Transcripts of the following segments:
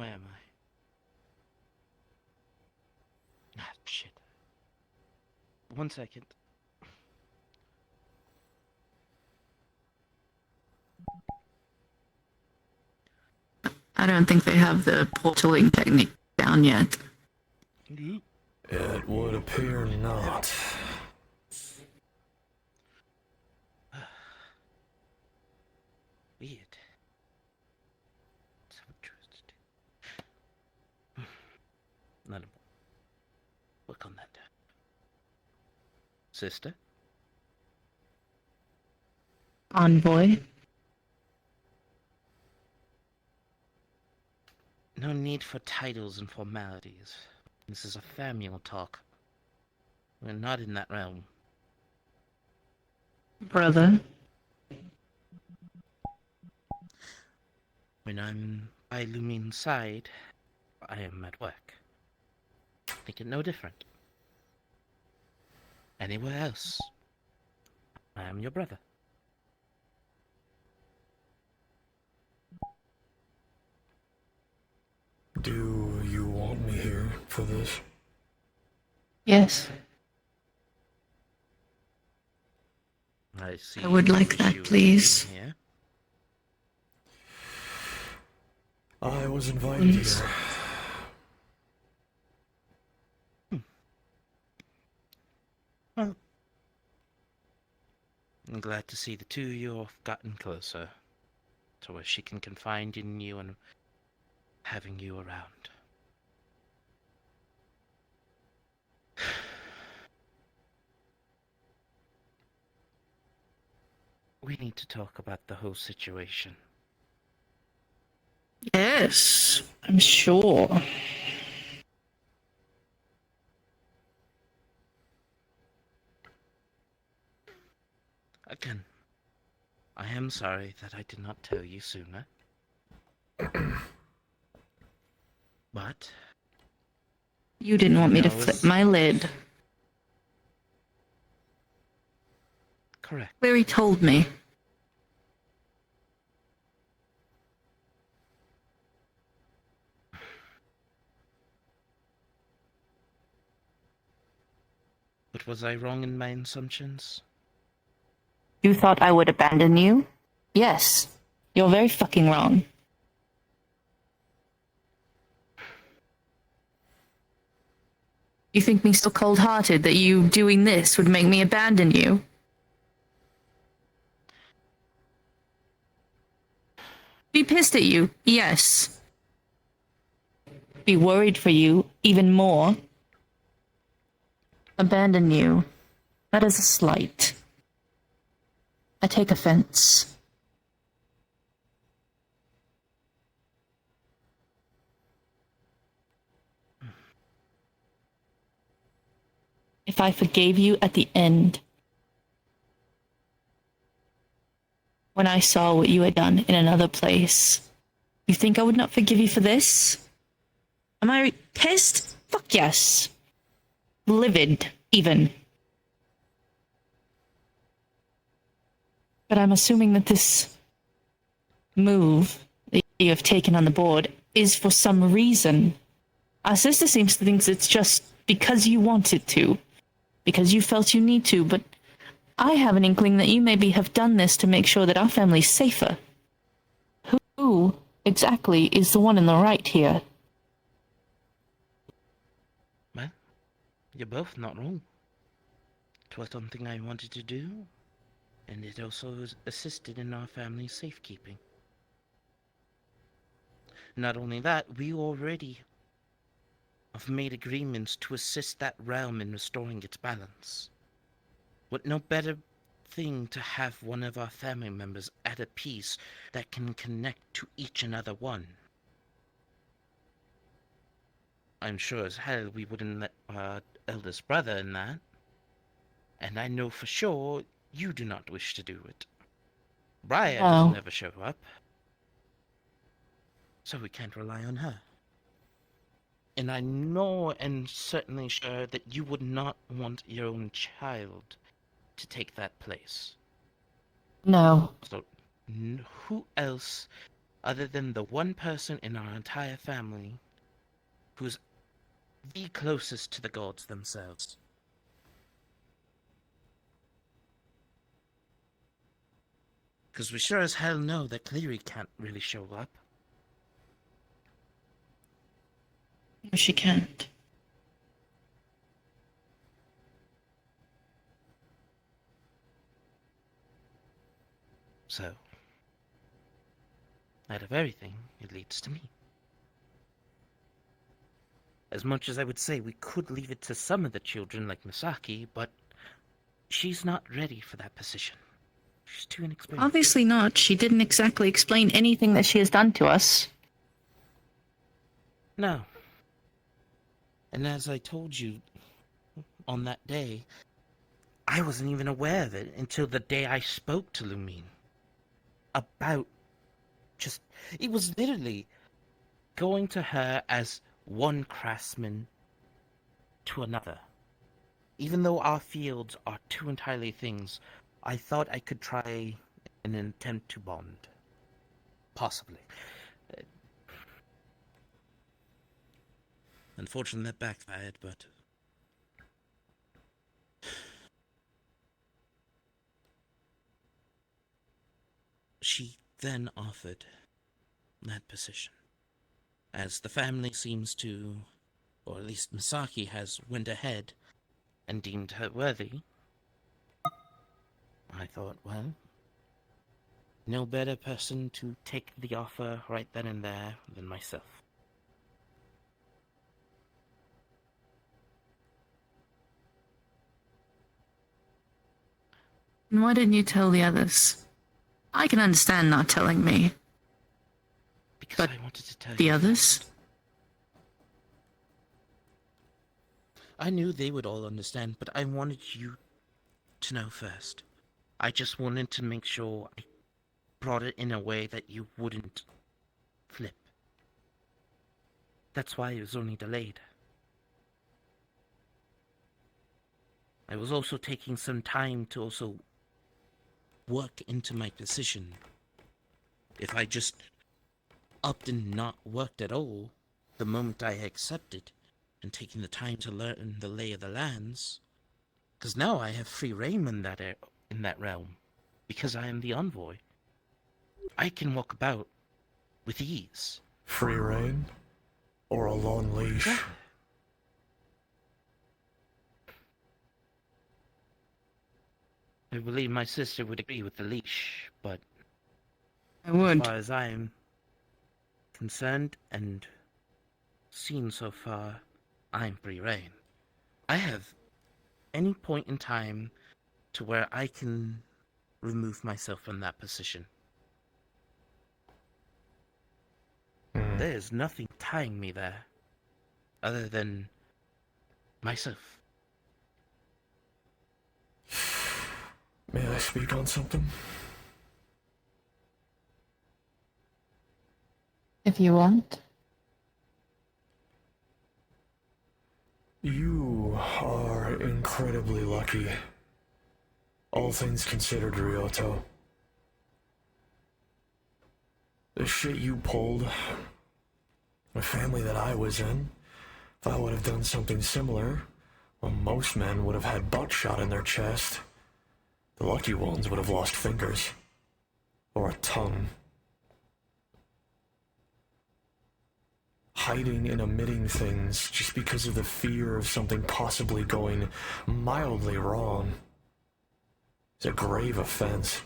Where am I? Ah, shit. 1 second. I don't think they have the portaling technique down yet. It would appear not. Weird. So interesting. Not a work on that. Sister? Envoy? No need for titles and formalities. This is a familial talk. We're not in that realm. Brother? When I'm by Lumine's side, I am at work. Think it no different. Anywhere else, I am your brother. Do you want me here for this? Yes. I see. I would like you wish that, you were please. in here. I was invited Please. here. Well, I'm glad to see the two of you have gotten closer to where she can confide in you and having you around. We need to talk about the whole situation. Yes, I'm sure. Again, I am sorry that I did not tell you sooner. But You didn't want me to No, flip it's- my lid. correct. Clary told me. But was I wrong in my assumptions? You thought I would abandon you? Yes. You're very fucking wrong. You think me so cold-hearted that you doing this would make me abandon you? Be pissed at you? Yes. Be worried for you even more? Abandon you? That is a slight. I take offense. If I forgave you at the end, when I saw what you had done in another place, you think I would not forgive you for this? Am I pissed? Fuck yes. Livid, even. But I'm assuming that this move that you have taken on the board is for some reason. Our sister seems to think it's just because you wanted to, because you felt you need to, but I have an inkling that you maybe have done this to make sure that our family's safer. Who exactly is the one in the right here? Well, you're both not wrong. It was something I wanted to do, and it also assisted in our family's safekeeping. Not only that, we already have made agreements to assist that realm in restoring its balance. What no better thing to have one of our family members at a peace that can connect to each another one. I'm sure as hell we wouldn't let our eldest brother in that. And I know for sure you do not wish to do it. Briar No. doesn't ever show up. So we can't rely on her. And I know and certainly sure that you would not want your own child to take that place. No. So who else other than the one person in our entire family who's the closest to the gods themselves. Because we sure as hell know that Cleary can't really show up. No, she can't. So, out of everything, it leads to me. As much as I would say we could leave it to some of the children like Misaki, but she's not ready for that position. She's too inexperienced. Obviously not. She didn't exactly explain anything that she has done to us. No. And as I told you on that day, I wasn't even aware of it until the day I spoke to Lumine. About just... It was literally going to her as one craftsman to another. Even though our fields are two entirely things, I thought I could try an attempt to bond. Possibly. Unfortunately, that backfired, but... She then offered that position. As the family seems to, or at least Misaki has went ahead and deemed her worthy, I thought, well, no better person to take the offer right then and there than myself. And why didn't you tell the others? I can understand not telling me. Because But I wanted to tell The you. others? I knew they would all understand, but I wanted you to know first. I just wanted to make sure I brought it in a way that you wouldn't flip. That's why it was only delayed. I was also taking some time to also work into my decision. If I just upped and not worked at all, the moment I accepted and taking the time to learn the lay of the lands, because now I have free reign in that realm, because I am the envoy. I can walk about with ease. Free reign? Or a long leash? I believe my sister would agree with the leash, but I as would. far as I am concerned and seen so far, I'm free reign. I have any point in time to where I can remove myself from that position. There's nothing tying me there, other than myself. May I speak on something? If you want. You are incredibly lucky. All things considered, Ryoto. The shit you pulled, the family that I was in, if I would have done something similar, well, most men would have had buckshot in their chest. The lucky ones would have lost fingers. Or a tongue. Hiding and omitting things just because of the fear of something possibly going mildly wrong is a grave offense.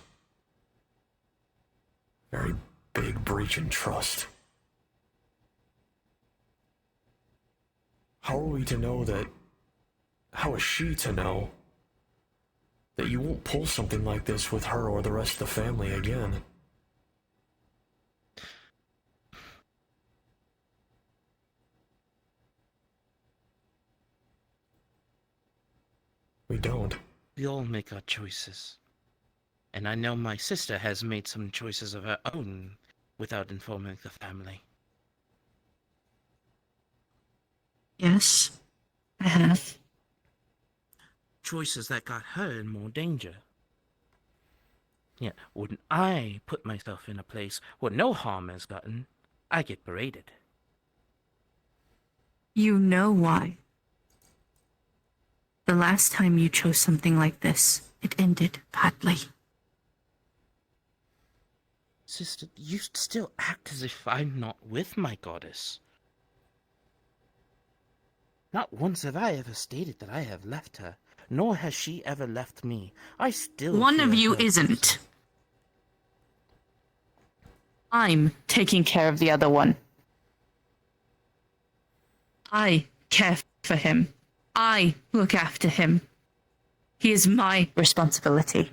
Very big breach in trust. How are we to know that? How is she to know that you won't pull something like this with her or the rest of the family again? We don't. We all make our choices. And I know my sister has made some choices of her own without informing the family. Yes, I have. Choices that got her in more danger. Yet when I put myself in a place where no harm is gotten, I get berated. You know why. The last time you chose something like this, it ended badly. Sister, you still act as if I'm not with my goddess. Not once have I ever stated that I have left her, nor has she ever left me. I still One of feel you her isn't. presence. I'm taking care of the other one. I care for him. I look after him. He is my responsibility.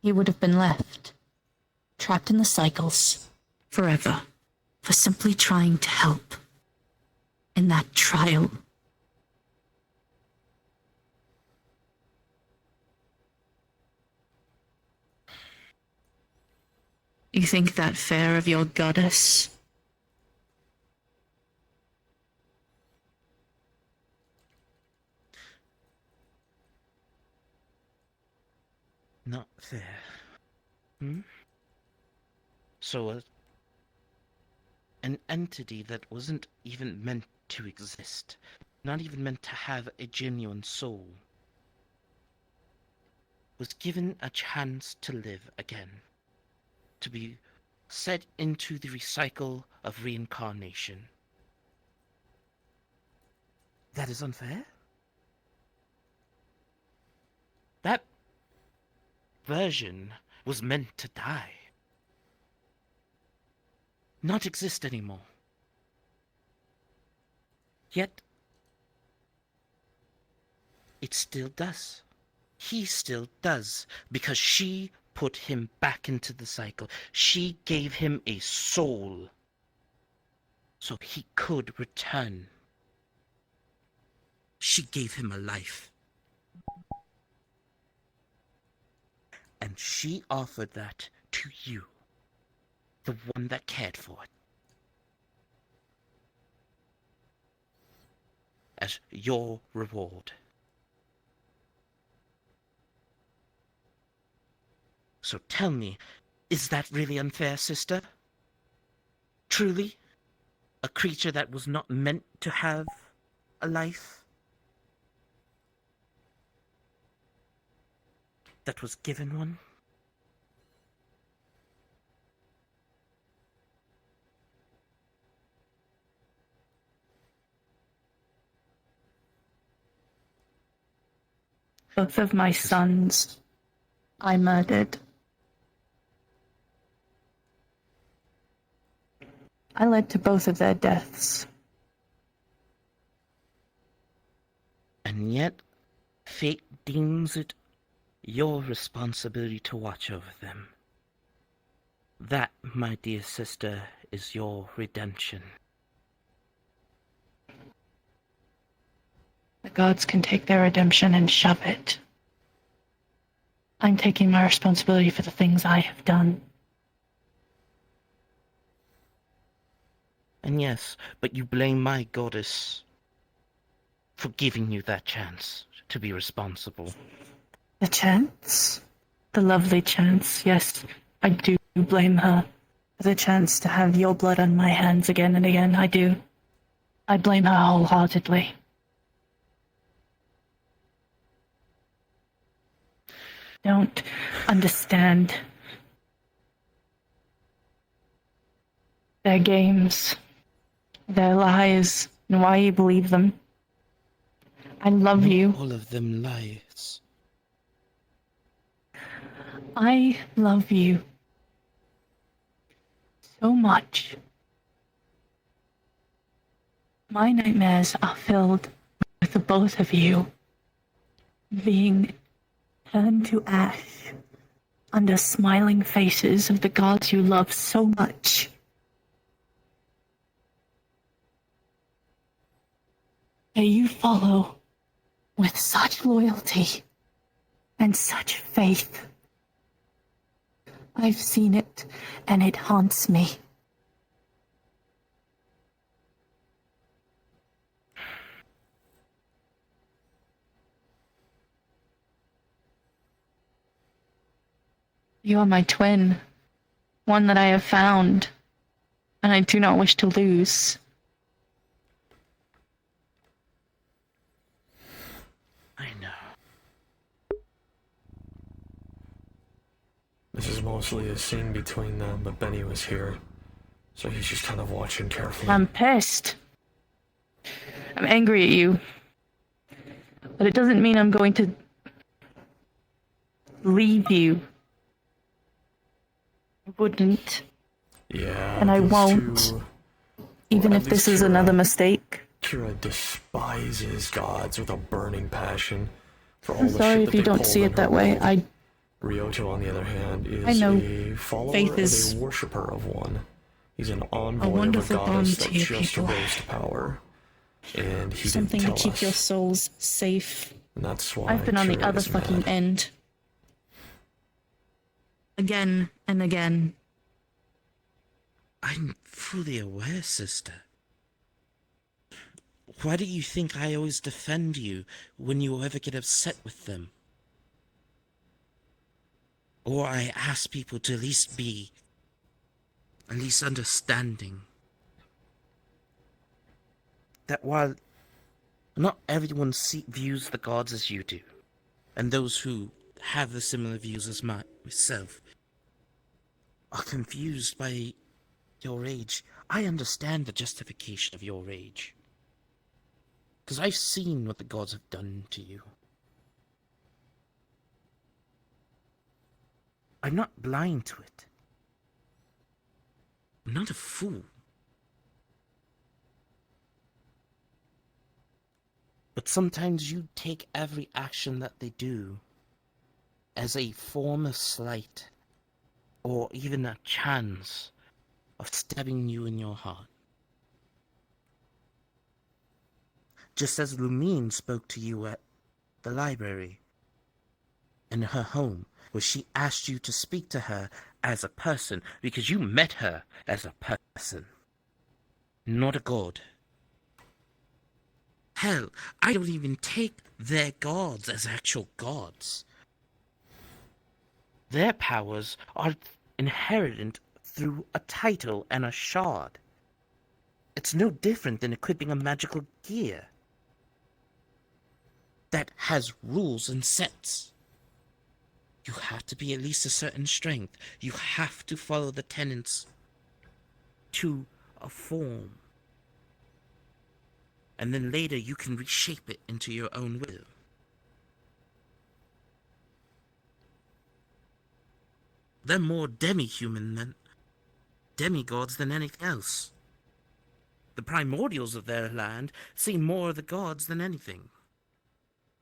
He would have been left, trapped in the cycles, forever, for simply trying to help. In that trial. You think that fair of your goddess? Not fair. Hmm? So, an entity that wasn't even meant to exist, not even meant to have a genuine soul, was given a chance to live again, to be set into the recycle of reincarnation. That is unfair? That version was meant to die. Not exist anymore. Yet, it still does. He still does, because she put him back into the cycle. She gave him a soul, so he could return. She gave him a life. And she offered that to you, the one that cared for it, as your reward. So tell me, is that really unfair, sister? Truly? A creature that was not meant to have a life? That was given one? Both of my sons, I murdered. I led to both of their deaths. And yet, fate deems it your responsibility to watch over them. That, my dear sister, is your redemption. The gods can take their redemption and shove it. I'm taking my responsibility for the things I have done. And yes, but you blame my goddess for giving you that chance to be responsible. The chance? The lovely chance, yes. I do blame her for the chance to have your blood on my hands again and again. I do. I blame her wholeheartedly. Don't understand their games, their lies, and why you believe them. I love you. All of them lies. I love you so much. My nightmares are filled with the both of you being turned to ash under smiling faces of the gods you love so much. That you follow with such loyalty and such faith. I've seen it, and it haunts me. You are my twin, one that I have found, and I do not wish to lose. I know. This is mostly a scene between them, but Benny was here, so he's just kind of watching carefully. I'm pissed. I'm angry at you. But it doesn't mean I'm going to leave you. I wouldn't, Yeah, and I these won't. two- even Well, if at this least is another mistake. Kira despises gods with a burning passion for all I'm the sorry shit if that you they don't pulled see in it her that way. world. Ryoto, on the other hand, is I know a follower faith and is a worshipper of one. He's an envoy of a wonderful goddess bond that to you just people. rose to power. And he Something didn't to tell keep your us. souls safe. And that's why I've been on the Kira other is fucking mad. end. Again and again. I'm fully aware, sister. Why do you think I always defend you when you ever get upset with them? Or I ask people to at least be understanding. That while not everyone views the gods as you do, and those who have the similar views as myself are confused by your rage, I understand the justification of your rage. Because I've seen what the gods have done to you. I'm not blind to it. I'm not a fool. But sometimes you take every action that they do as a form of slight, or even a chance of stabbing you in your heart. Just as Lumine spoke to you at the library, in her home, where she asked you to speak to her as a person, because you met her as a person, not a god. Hell, I don't even take their gods as actual gods. Their powers are inherent through a title and a shard. It's no different than equipping a magical gear that has rules and sets. You have to be at least a certain strength. You have to follow the tenets to a form. And then later you can reshape it into your own will. They're more demi-human than demigods than anything else. The primordials of their land see more of the gods than anything.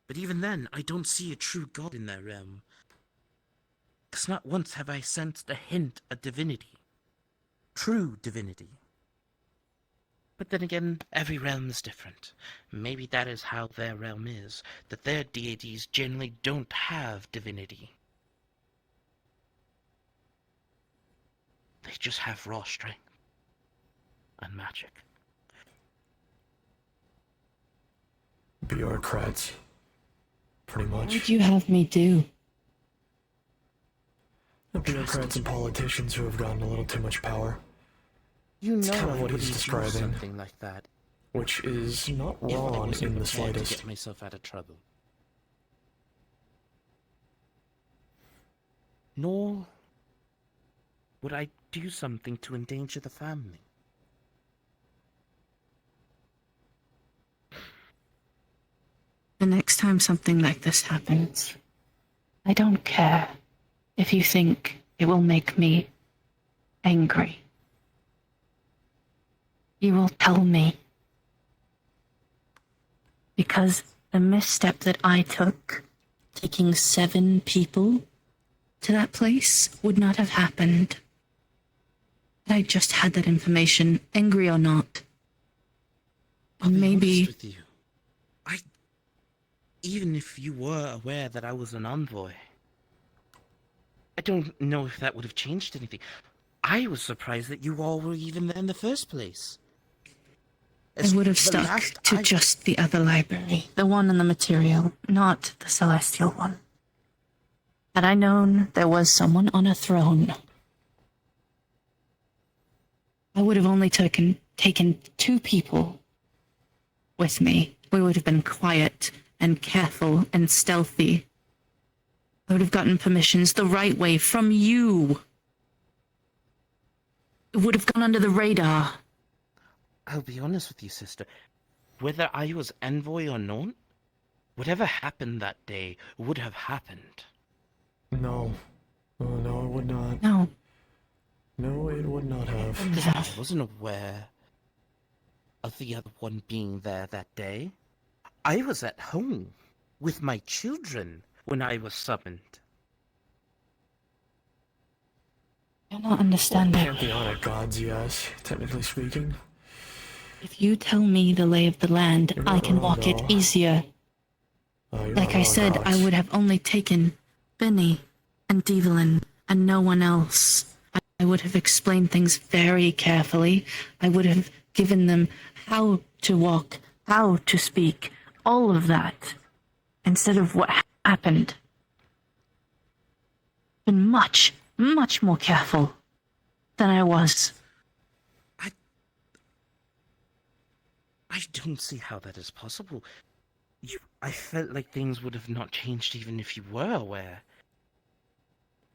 But even then, I don't see a true god in their realm. Because not once have I sensed a hint of divinity. True divinity. But then again, every realm is different. Maybe that is how their realm is, that their deities generally don't have divinity. They just have raw strength and magic. Bureaucrats. Pretty What much. would you have me do? The bureaucrats and politicians who have gotten a little too much power. You know kinda I what wouldn't he's do describing. something like that Which is not if I wrong wasn't in the prepared to slightest. get myself out of trouble. Nor would I do something to endanger the family. The next time something like this happens, I don't care if you think it will make me angry. You will tell me. Because the misstep that I took, taking 7 people to that place, would not have happened. I just had that information, angry or not. I'll be Maybe honest with you. Even if you were aware that I was an envoy, I don't know if that would have changed anything. I was surprised that you all were even there in the first place. I would have The stuck last to just the other library, the one in the material, not the celestial one. Had I known there was someone on a throne, I would have only taken 2 people with me. We would have been quiet and careful and stealthy. I would have gotten permissions the right way from you. It would have gone under the radar. I'll be honest with you, sister. Whether I was envoy or not, whatever happened that day would have happened. No. Oh, no, it would not. No. No, it would not have. I wasn't aware of the other one being there that day. I was at home with my children when I was summoned. You're not understanding. Pantheonic gods, yes, technically speaking. If you tell me the lay of the land, You're I not can wrong, walk it though. easier. You're Like not I wrong, said, I Alex. would have only taken Benny and Devlin and no one else. I would have explained things very carefully. I would have given them how to walk, how to speak, all of that, instead of what happened. Been much, much more careful than I was. I don't see how that is possible. I felt like things would have not changed even if you were aware.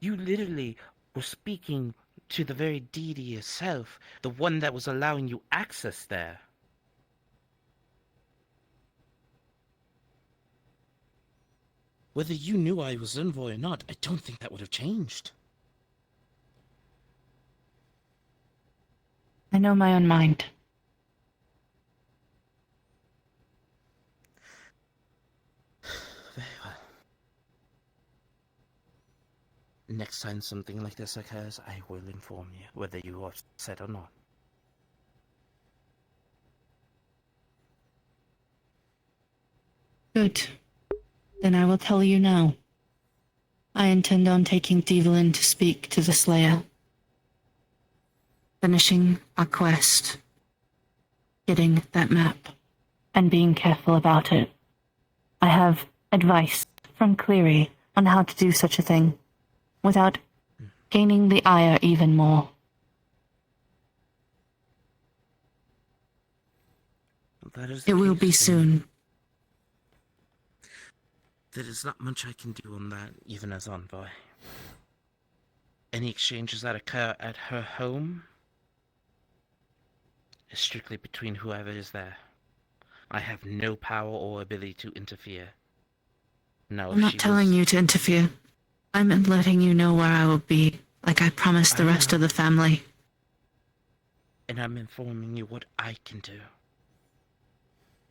You literally were speaking to the very deity itself, the one that was allowing you access there. Whether you knew I was envoy or not, I don't think that would have changed. I know my own mind. Very well. Next time something like this occurs, I will inform you, whether you are upset or not. Good. Then I will tell you now. I intend on taking Devlin to speak to the Slayer. Finishing our quest. Getting that map. And being careful about it. I have advice from Cleary on how to do such a thing without gaining the ire even more. That is It the will be case, then. soon. There is not much I can do on that, even as envoy. Any exchanges that occur at her home is strictly between whoever is there. I have no power or ability to interfere. Now, I'm not telling you to interfere. I'm letting you know where I will be, like I promised the I rest know. of the family. And I'm informing you what I can do.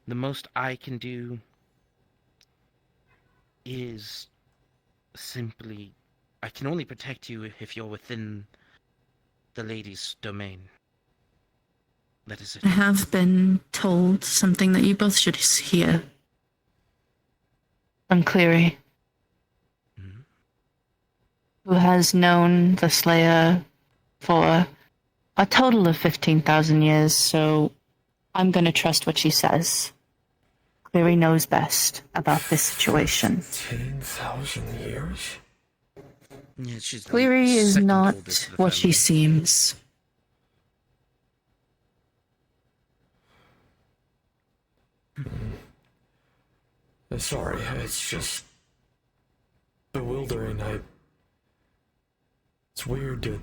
The most I can do is simply, I can only protect you if you're within the lady's domain. That is it. I have been told something that you both should hear. From Cleary, Mhm. who has known the Slayer for a total of 15,000 years, so I'm going to trust what she says. Cleary knows best about this situation. 10,000 years? Yeah, she's the Cleary is second not oldest of the what she family. seems. Sorry, it's just bewildering. It's weird to...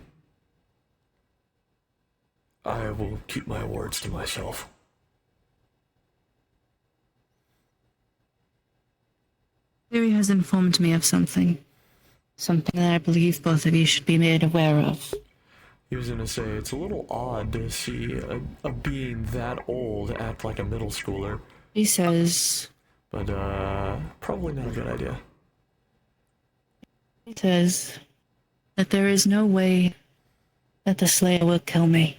I will keep my words to myself. Cleary has informed me of something. Something that I believe both of you should be made aware of. He was gonna say, it's a little odd to see a being that old act like a middle schooler. He says, But, probably not a good idea. he says that there is no way that the Slayer will kill me.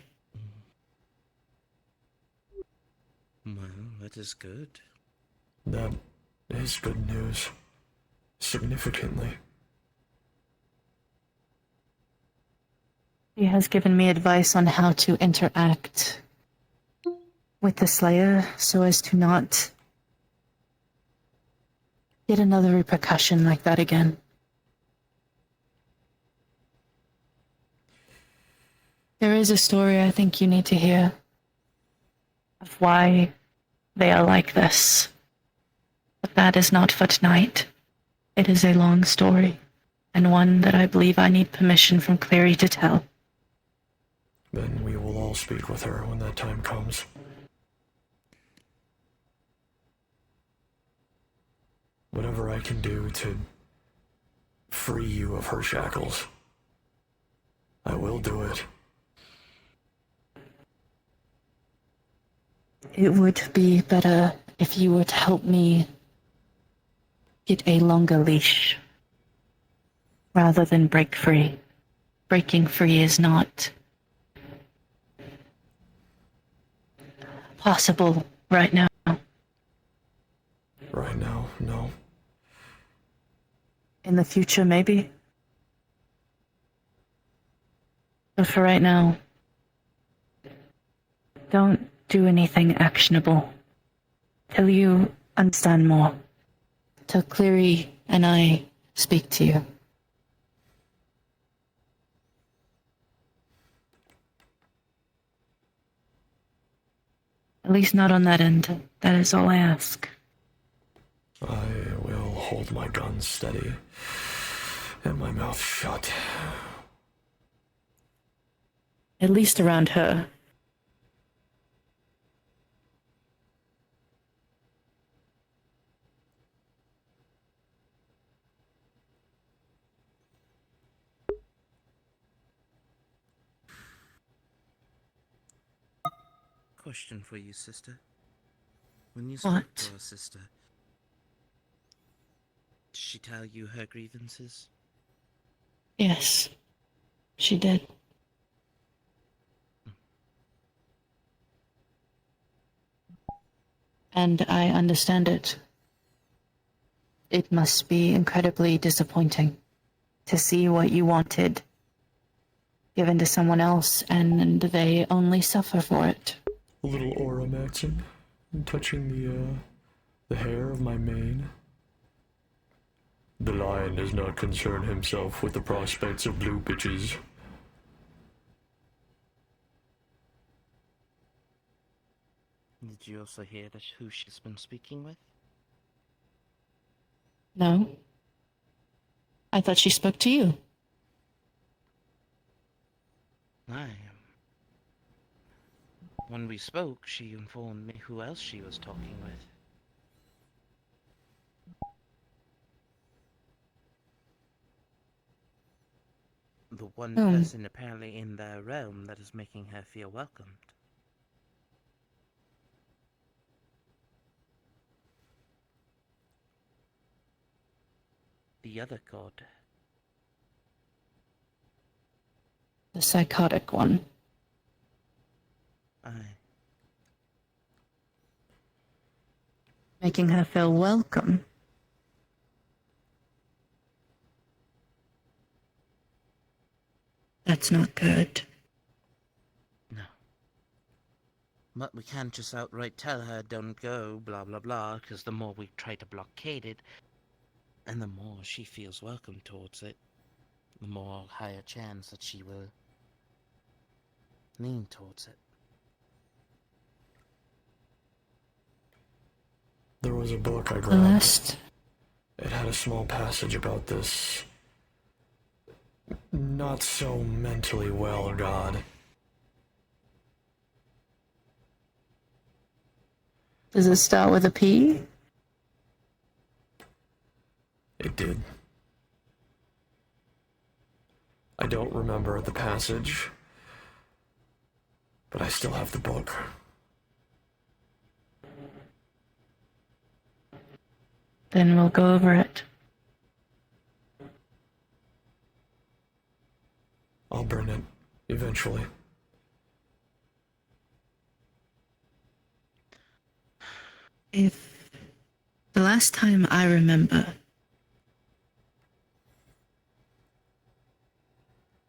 Well, that is good. That is good news. Significantly. He has given me advice on how to interact with the Slayer so as to not get another repercussion like that again. There is a story I think you need to hear of why they are like this. But that is not for tonight. It is a long story, and one that I believe I need permission from Clary to tell. Then we will all speak with her when that time comes. Whatever I can do to free you of her shackles, I will do it. It would be better if you were to help me get a longer leash rather than break free. Breaking free is not possible right now. Right now, no. In the future, maybe. But for right now, don't do anything actionable till you understand more. Till Cleary and I speak to you. At least not on that end. That is all I ask. I will hold my gun steady and my mouth shut. At least around her. Question for you, sister. When you spoke What? to our sister, did she tell you her grievances? Yes, she did. And I understand it. It must be incredibly disappointing to see what you wanted given to someone else and they only suffer for it. A little aura maxing, touching the hair of my mane. The lion does not concern himself with the prospects of blue bitches. Did you also hear who she's been speaking with? No? I thought she spoke to you. When we spoke, she informed me who else she was talking with. The one person apparently in their realm that is making her feel welcomed. The other god. The psychotic one. Aye. Making her feel welcome. That's not good. No. But we can't just outright tell her don't go, blah blah blah, because the more we try to blockade it, and the more she feels welcome towards it, the more higher chance that she will lean towards it. There was a book I The grabbed. last. It had a small passage about this not so mentally well god. Does it start with a P? It did. I don't remember the passage, but I still have the book. Then we'll go over it. I'll burn it eventually. If the last time I remember,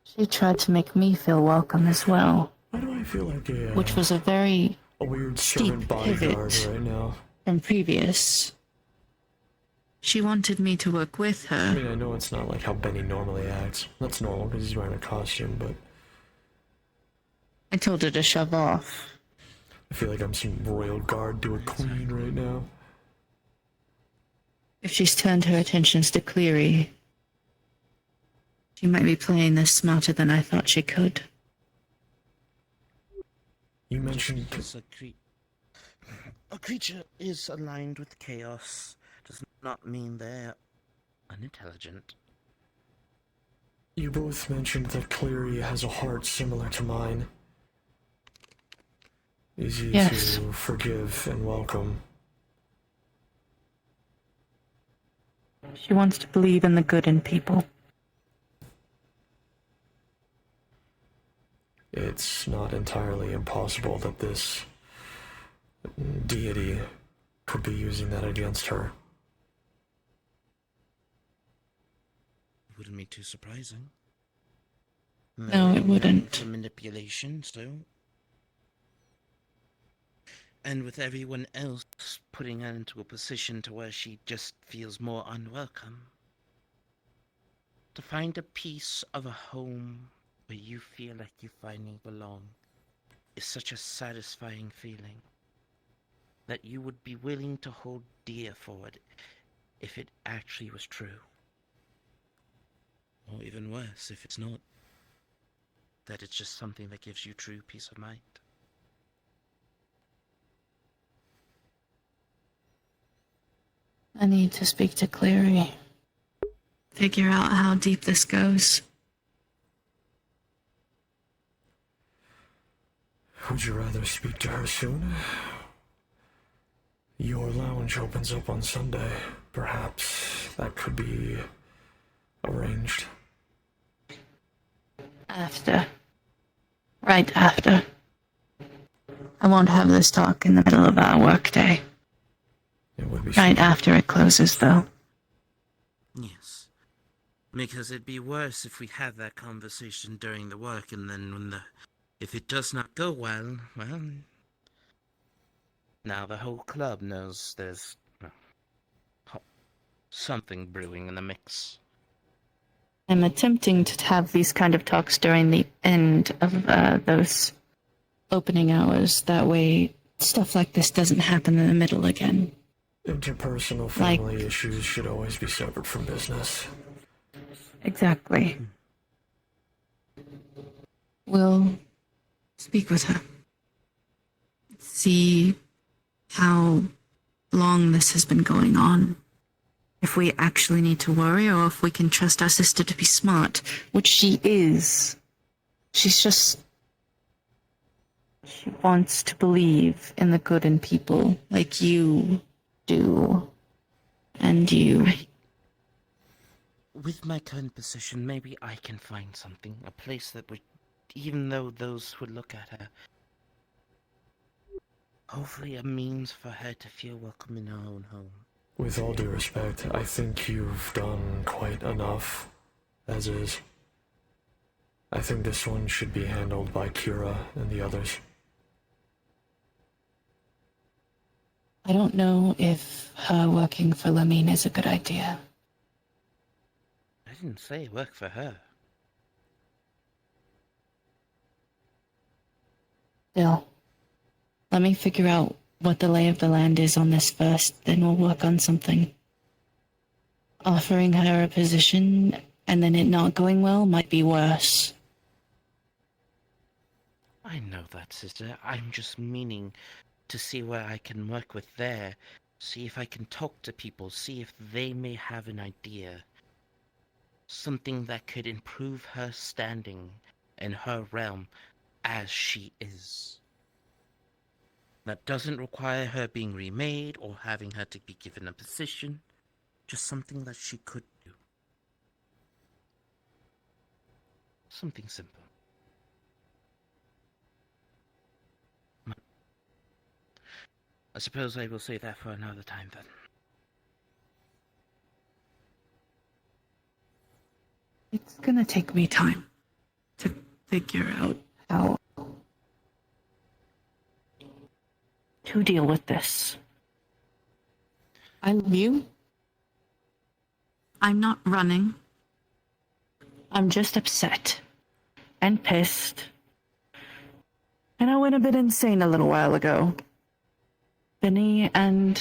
she tried to make me feel welcome as well, Why do I feel like which was a very a weird steep servant bodyguard pivot. right now? from previous. She wanted me to work with I her. mean, I know it's not like how Benny normally acts. That's normal because he's wearing a costume, but I told her to shove off. I feel like I'm some royal guard to a queen right now. If she's turned her attentions to Cleary, she might be playing this smarter than I thought she could. You mentioned... Because a creature is aligned with chaos does not mean they're unintelligent. You both mentioned that Cleary has a heart similar to mine. Easy Yes. to forgive and welcome. She wants to believe in the good in people. It's not entirely impossible that this deity could be using that against her. Wouldn't be too surprising. No, it wouldn't. For manipulation, so. And with everyone else putting her into a position to where she just feels more unwelcome. To find a piece of a home where you feel like you finally belong is such a satisfying feeling that you would be willing to hold dear for it if it actually was true. Or even worse, if it's not. That it's just something that gives you true peace of mind. I need to speak to Cleary. Figure out how deep this goes. Would you rather speak to her soon? Your lounge opens up on Sunday. Perhaps that could be arranged. After. Right after. I won't have this talk in the middle of our workday. It would be Right after it closes, though. Yes. Because it'd be worse if we had that conversation during the work and then if it does not go well, now the whole club knows there's something brewing in the mix. I'm attempting to have these kind of talks during the end of those opening hours. That way, stuff like this doesn't happen in the middle again. Interpersonal family issues should always be separate from business. Exactly. We'll speak with her. See how long this has been going on. If we actually need to worry or if we can trust our sister to be smart, which she is. She's just... She wants to believe in the good in people like you do. And you. With my current position, maybe I can find something. A place that would, even though those would look at her, hopefully a means for her to feel welcome in her own home. With all due respect, I think you've done quite enough, as is. I think this one should be handled by Kira and the others. I don't know if her working for Lamine is a good idea. I didn't say work for her. Still, let me figure out what the lay of the land is on this first, then we'll work on something. Offering her a position and then it not going well might be worse. I know that, sister. I'm just meaning to see where I can work with there. See if I can talk to people. See if they may have an idea. Something that could improve her standing in her realm as she is. That doesn't require her being remade or having her to be given a position. Just something that she could do. Something simple. I suppose I will say that for another time then. It's gonna take me time to figure out how to deal with this. I love you. I'm not running. I'm just upset and pissed And I went a bit insane a little while ago. Benny and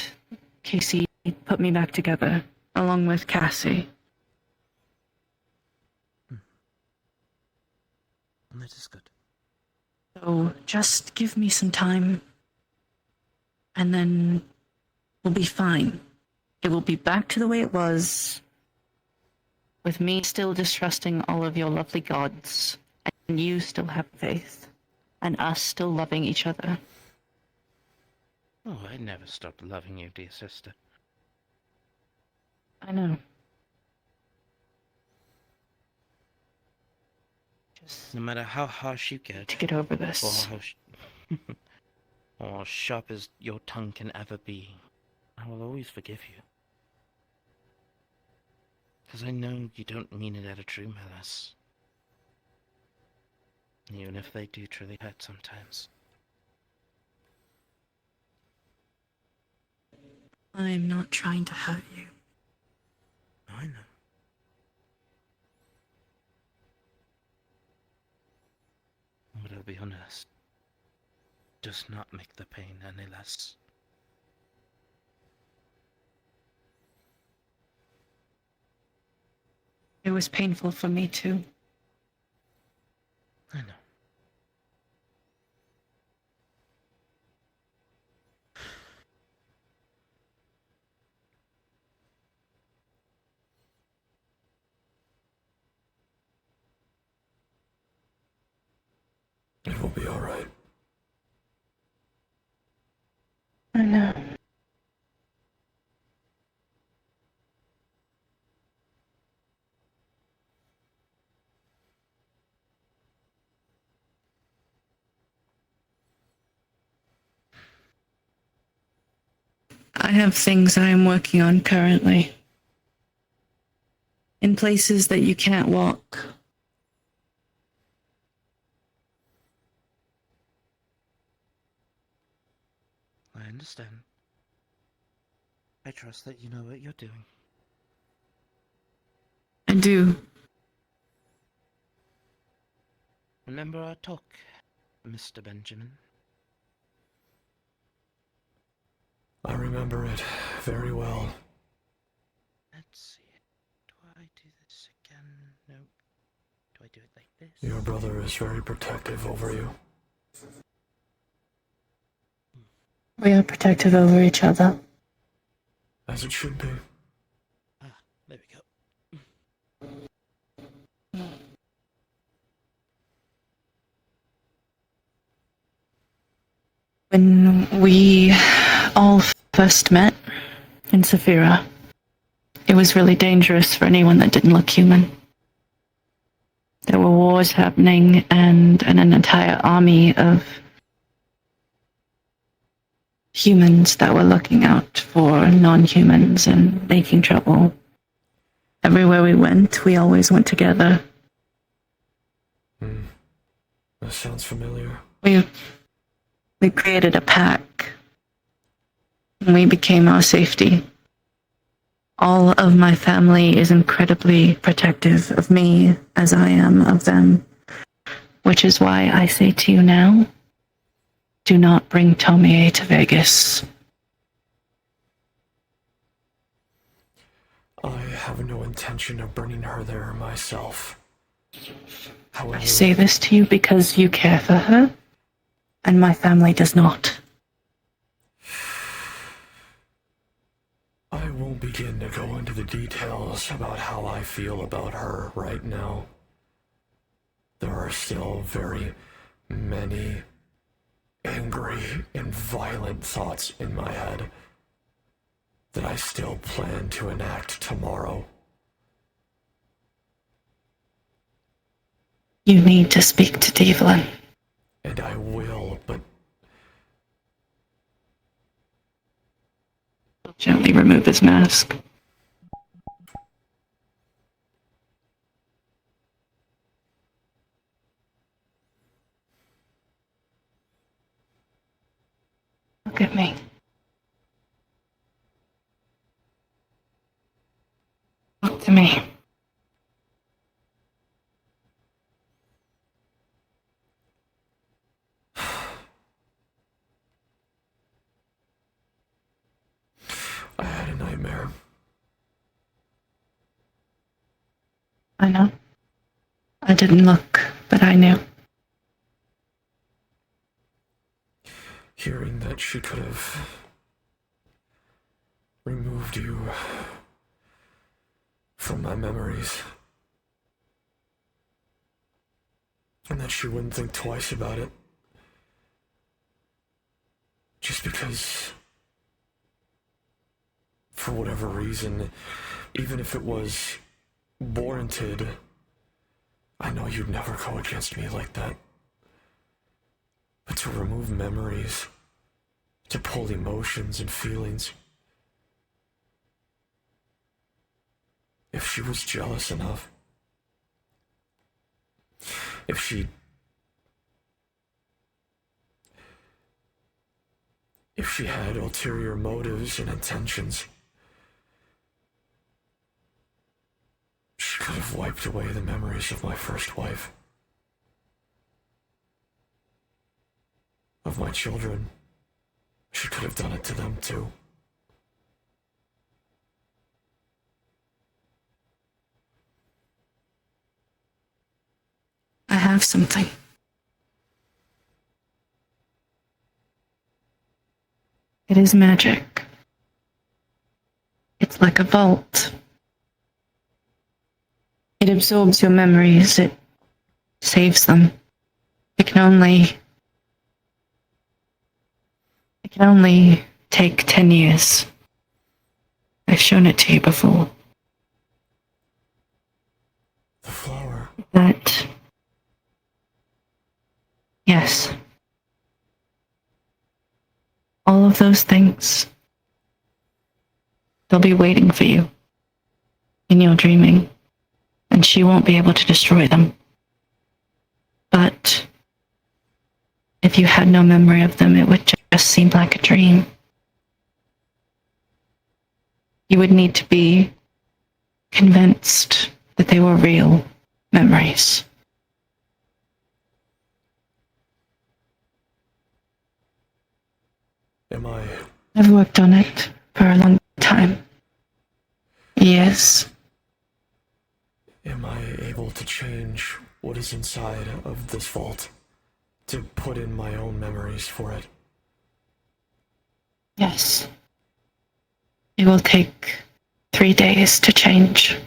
Casey put me back together, along with Cassie. That is good. So just give me some time, and then we'll be fine. It will be back to the way it was, with me still distrusting all of your lovely gods, and you still have faith, and us still loving each other. Oh, I never stopped loving you, dear sister. I know. Just No matter how harsh you get, to get over or this. or sharp as your tongue can ever be, I will always forgive you. Because I know you don't mean it out of true malice. Even if they do truly hurt sometimes. I'm not trying to hurt you. I know. But I'll be honest, does not make the pain any less. It was painful for me too. I know. It will be all right. I know. I have things I am working on currently. In places that you can't walk. I understand. I trust that you know what you're doing. I do. Remember our talk, Mr. Benjamin? I remember it very well. Let's see. Do I do this again? No. Do I do it like this? Your brother is very protective over you. We are protective over each other. As it should be. Ah, there we go. When we all first met in Saphira, it was really dangerous for anyone that didn't look human. There were wars happening and an entire army of humans that were looking out for non-humans and making trouble. Everywhere we went, we always went together. That sounds familiar. We created a pack. And we became our safety. All of my family is incredibly protective of me as I am of them. Which is why I say to you now, do not bring Tomie to Vegas. I have no intention of bringing her there myself. However, I say this to you because you care for her, and my family does not. I won't begin to go into the details about how I feel about her right now. There are still very many angry and violent thoughts in my head that I still plan to enact tomorrow. You need to speak to Devlin. And I will, but Gently remove his mask. Look at me. Look to me. I know. I didn't look, but I knew. Hearing that she could have removed you from my memories, and that she wouldn't think twice about it, just because, for whatever reason, even if it was warranted, I know you'd never go against me like that. But to remove memories, to pull emotions and feelings, if she was jealous enough, if she had ulterior motives and intentions, she could have wiped away the memories of my first wife, of my children. She could have done it to them too. I have something. It is magic. It's like a vault. It absorbs your memories. It saves them. It can only take 10 years. I've shown it to you before. The flower. That. Yes. All of those things. They'll be waiting for you in your dreaming, and she won't be able to destroy them. But if you had no memory of them, it would just seem like a dream. You would need to be convinced that they were real memories. I've worked on it for a long time. Years. Am I able to change what is inside of this vault? To put in my own memories for it? Yes. It will take 3 days to change.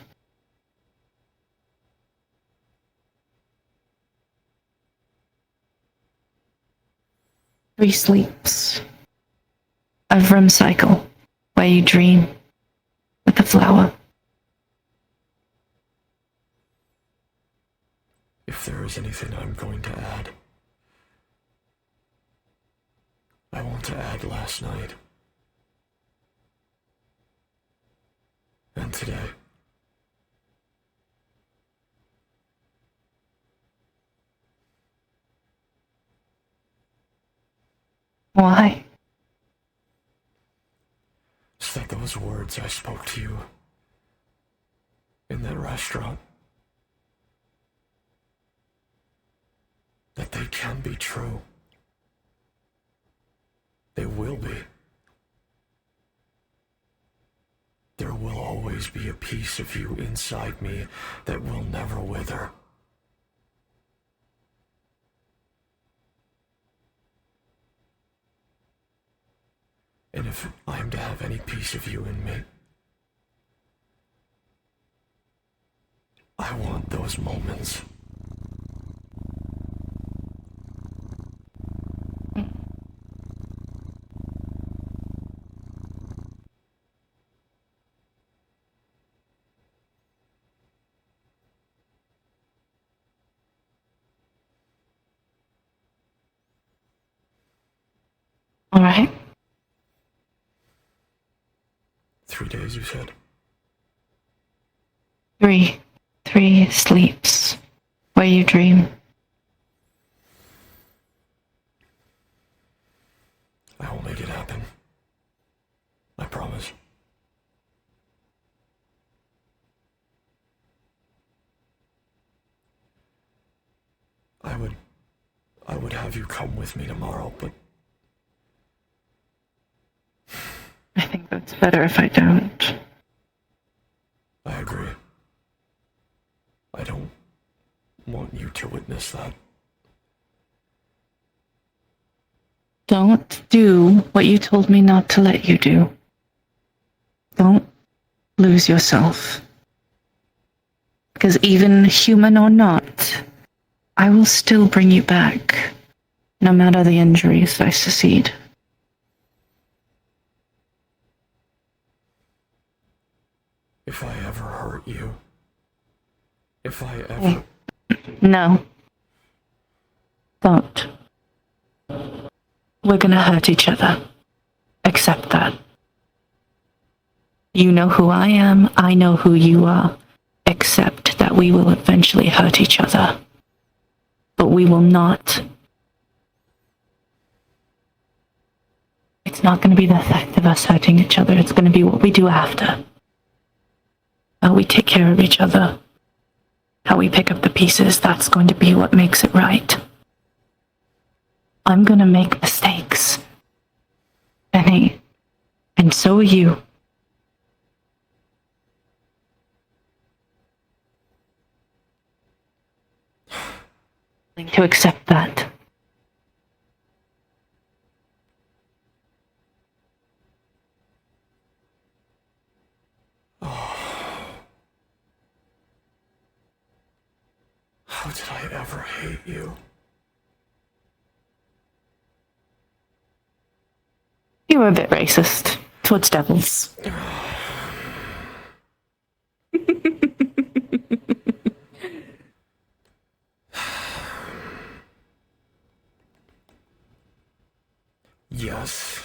Three sleeps of REM cycle, where you dream with the flower. If there is anything I'm going to add, I want to add last night. And today. Why? So that those words I spoke to you in that restaurant, that they can be true. They will be. There will always be a piece of you inside me that will never wither. And if I am to have any piece of you in me, I want those moments. All right. 3 days, you said? Three sleeps where you dream. I will make it happen. I promise. I would have you come with me tomorrow, but I think that's better if I don't. I agree. I don't want you to witness that. Don't do what you told me not to let you do. Don't lose yourself. Because even human or not, I will still bring you back, no matter the injuries I succeed. If I ever hurt you, if I ever... No. Don't. We're gonna hurt each other. Accept that. You know who I am, I know who you are. Accept that we will eventually hurt each other. But we will not. It's not gonna be the fact of us hurting each other, it's gonna be what we do after. How we take care of each other. How we pick up the pieces, that's going to be what makes it right. I'm gonna make mistakes. Benny. And so are you. To accept that. How did I ever hate you? You were a bit racist towards devils. Yes.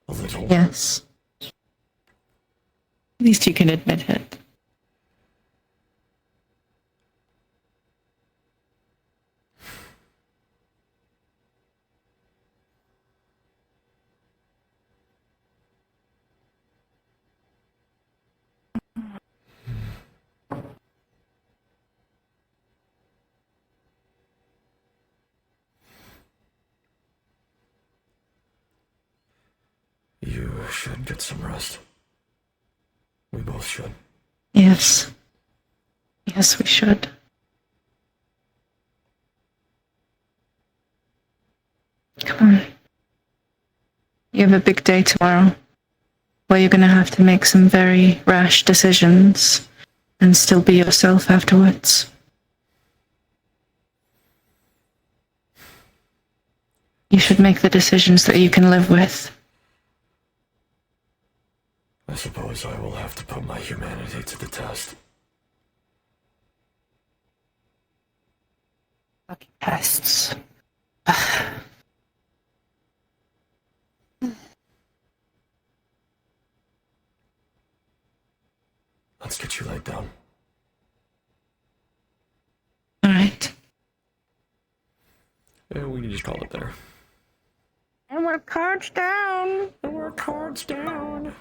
A little. Yes. At least you can admit it. You should get some rest. We both should. Yes. Yes, we should. Come on. You have a big day tomorrow, where you're gonna have to make some very rash decisions and still be yourself afterwards. You should make the decisions that you can live with. I suppose I will have to put my humanity to the test. Fucking pests. Let's get you laid down. Alright. And we can just call it there. And we're cards down. And we're cards down.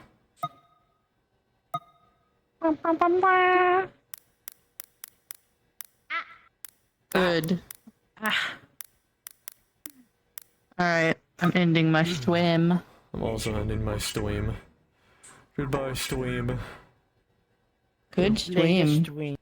Good. Alright, I'm ending my swim. I'm also ending my stream. Goodbye, stream. Good Play the stream. stream.